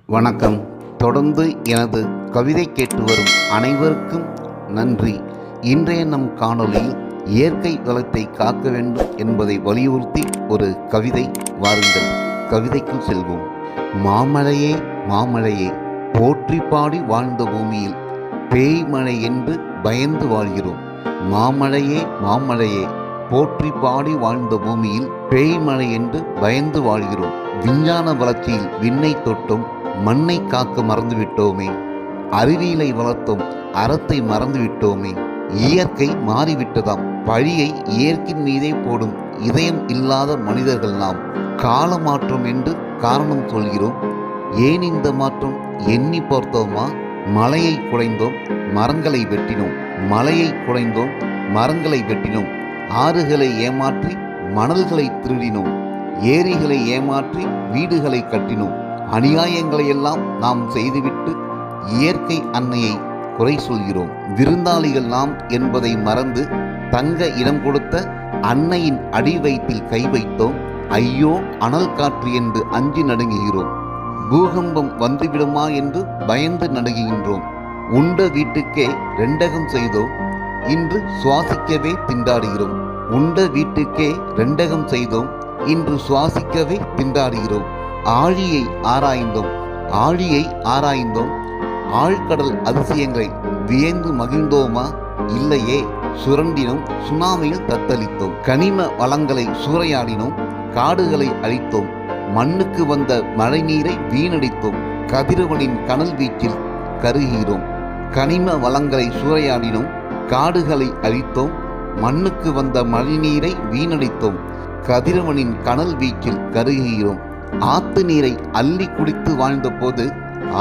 வணக்கம். தொடர்ந்து எனது கவிதை கேட்டு வரும் அனைவருக்கும் நன்றி. இன்றைய நம் காணொளியில் இயற்கை வளத்தை காக்க வேண்டும் என்பதை வலியுறுத்தி ஒரு கவிதை. வாருங்கள், கவிதைக்குள் செல்வோம். மாமழையே மாமழையே, போற்றி பாடி வாழ்ந்த பூமியில் பேய்மழை என்று பயந்து வாழ்கிறோம். மாமழையே மாமழையே, போற்றி பாடி வாழ்ந்த பூமியில் பேய்மழை என்று பயந்து வாழ்கிறோம். விஞ்ஞான வளர்ச்சியில் விண்ணை தொட்டும் மண்ணை காக்க மறந்துவிட்டோமே. அறிவியலை வளர்த்தோம், அறத்தை மறந்துவிட்டோமே. இயற்கை மாறிவிட்டதாம், பழியை இயற்கையின் மீதே போடும் இதயம் இல்லாத மனிதர்கள் நாம். கால மாற்றம் என்று காரணம் சொல்கிறோம். ஏன் இந்த மாற்றம்? எண்ணி பார்த்தோமா? மலையை குடைந்தோம், மரங்களை வெட்டினோம். மலையை குடைந்தோம், மரங்களை வெட்டினோம். ஆறுகளை ஏமாற்றி மணல்களை திருடினோம். ஏரிகளை ஏமாற்றி வீடுகளை கட்டினோம். அநியாயங்களை எல்லாம் நாம் செய்துவிட்டு இயற்கை அன்னையை குறை சொல்கிறோம். விருந்தாளிகள் நாம் என்பதை மறந்து தங்க இடம் கொடுத்த அன்னையின் அடி வயிற்றில் கை வைத்தோம். ஐயோ அனல் காற்று என்று அஞ்சி நடுங்குகிறோம். பூகம்பம் வந்துவிடுமா என்று பயந்து நடுங்குகின்றோம். உண்ட வீட்டுக்கே ரெண்டகம் செய்தோம், இன்று சுவாசிக்கவே திண்டாடுகிறோம். உண்ட வீட்டுக்கே ரெண்டகம் செய்தோம், இன்று சுவாசிக்கவே திண்டாடுகிறோம். ஆழியை ஆராய்ந்தோம், ஆழியை ஆராய்ந்தோம். ஆழ்கடல் அதிசயங்களை வியந்து மகிழ்ந்தோமா? இல்லையே, சுரண்டினோம், சுனாமியில் தத்தளித்தோம். கனிம வளங்களை சூறையாடினோம், காடுகளை அழித்தோம். மண்ணுக்கு வந்த மழை நீரை வீணடித்தோம். கதிரவனின் கனல் வீச்சில் கருகிறோம். கனிம வளங்களை சூறையாடினோம், காடுகளை அழித்தோம். மண்ணுக்கு வந்த மழைநீரை வீணடித்தோம். கதிரவனின் கனல் வீச்சில் கருகிறோம். ஆத்து நீரை அள்ளி குடித்து வாழ்ந்த போது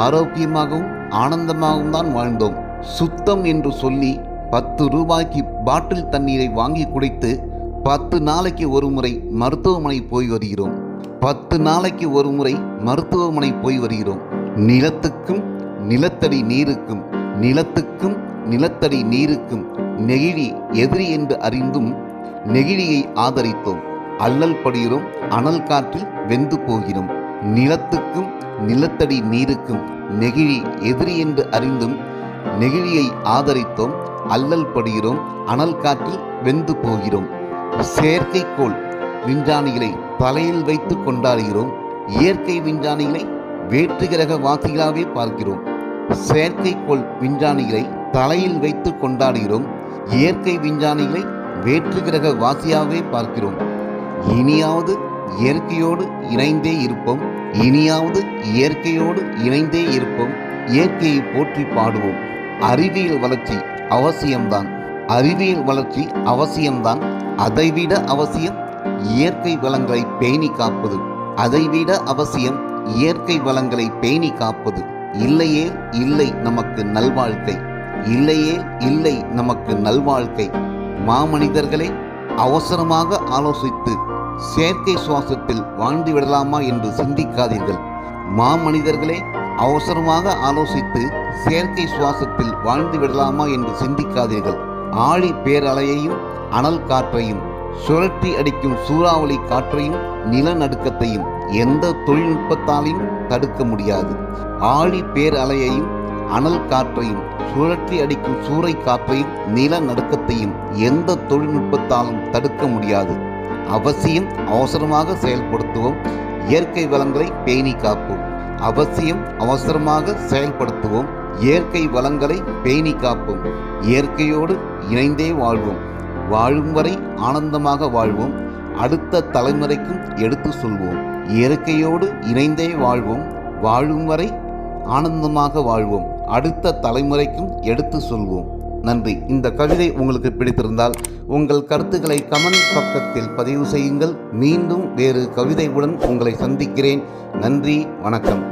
ஆரோக்கியமாகவும் ஆனந்தமாகவும் தான் வாழ்ந்தோம். சுத்தம் என்று சொல்லி 10 ரூபாய்க்கு பாட்டில் தண்ணீரை வாங்கி குடித்து 10 நாளைக்கு ஒரு முறை மருத்துவமனை போய் வருகிறோம். 10 நாளைக்கு ஒரு முறை மருத்துவமனை போய் வருகிறோம். நிலத்துக்கும் நிலத்தடி நீருக்கும், நிலத்துக்கும் நிலத்தடி நீருக்கும் நெகிழி எதிரி என்று அறிந்தும் நெகிழியை ஆதரித்தோம். அல்லல் படுகிறோம், அனல் காற்றில் வெந்து போகிறோம். நிலத்துக்கும் நிலத்தடி நீருக்கும் நெகிழி எதிரி என்று அறிந்தும் நெகிழியை ஆதரித்தோம். அல்லல் படுகிறோம், அனல் காற்றில் வெந்து போகிறோம். செயற்கைக்கோள் விஞ்ஞானிகளை தலையில் வைத்து கொண்டாடுகிறோம். இயற்கை விஞ்ஞானிகளை வேற்றுகிரக வாசிகளாகவே பார்க்கிறோம். செயற்கைக்கோள் விஞ்ஞானிகளை தலையில் வைத்து கொண்டாடுகிறோம். இயற்கை விஞ்ஞானிகளை வேற்றுகிரக வாசியாகவே பார்க்கிறோம். இனியாவது இயற்கையோடு இணைந்தே இருப்போம். இனியாவது இயற்கையோடு இணைந்தே இருப்போம். இயற்கையை போற்றி பாடுவோம். அறிவியல் வளர்ச்சி அவசியம்தான், அறிவியல் வளர்ச்சி அவசியம்தான். அதைவிட அவசியம் இயற்கை வளங்களை பேணி காப்பது. அதைவிட அவசியம் இயற்கை வளங்களை பேணி காப்பது. இல்லையே இல்லை நமக்கு நல்வாழ்க்கை, இல்லையே இல்லை நமக்கு நல்வாழ்க்கை. மாமனிதர்களே, அவசரமாக ஆலோசித்து செயற்கை சுவாசத்தில் வாழ்ந்து விடலாமா என்று சிந்திக்காதீர்கள். மாமனிதர்களே, அவசரமாக ஆலோசித்து செயற்கை சுவாசத்தில் வாழ்ந்து விடலாமா என்று சிந்திக்காதீர்கள். ஆழி பேரலையையும் அனல் காற்றையும் சுழற்றி அடிக்கும் சூறாவளி காற்றையும் நிலநடுக்கத்தையும் எந்த தொழில்நுட்பத்தாலையும் தடுக்க முடியாது. ஆழி பேரலையையும் அனல் காற்றையும் சுழற்றி அடிக்கும் சூறை காற்றையும் நிலநடுக்கத்தையும் எந்த தொழில்நுட்பத்தாலும் தடுக்க முடியாது. அவசியம் அவசரமாக செயல்படுத்துவோம். இயற்கை வளங்களை பேணி காப்போம். அவசியம் அவசரமாக செயல்படுத்துவோம். இயற்கை வளங்களை பேணி காப்போம். இயற்கையோடு இணைந்தே வாழ்வோம். வாழும் வரை ஆனந்தமாக வாழ்வோம். அடுத்த தலைமுறைக்கும் எடுத்து சொல்வோம். இயற்கையோடு இணைந்தே வாழ்வோம். வாழும் வரை ஆனந்தமாக வாழ்வோம். அடுத்த தலைமுறைக்கும் எடுத்து சொல்வோம். நன்றி. இந்த கவிதை உங்களுக்கு பிடித்திருந்தால் உங்கள் கருத்துக்களை கமெண்ட் பக்கத்தில் பதிவு செய்யுங்கள். மீண்டும் வேறு கவிதையுடன் உங்களை சந்திக்கிறேன். நன்றி, வணக்கம்.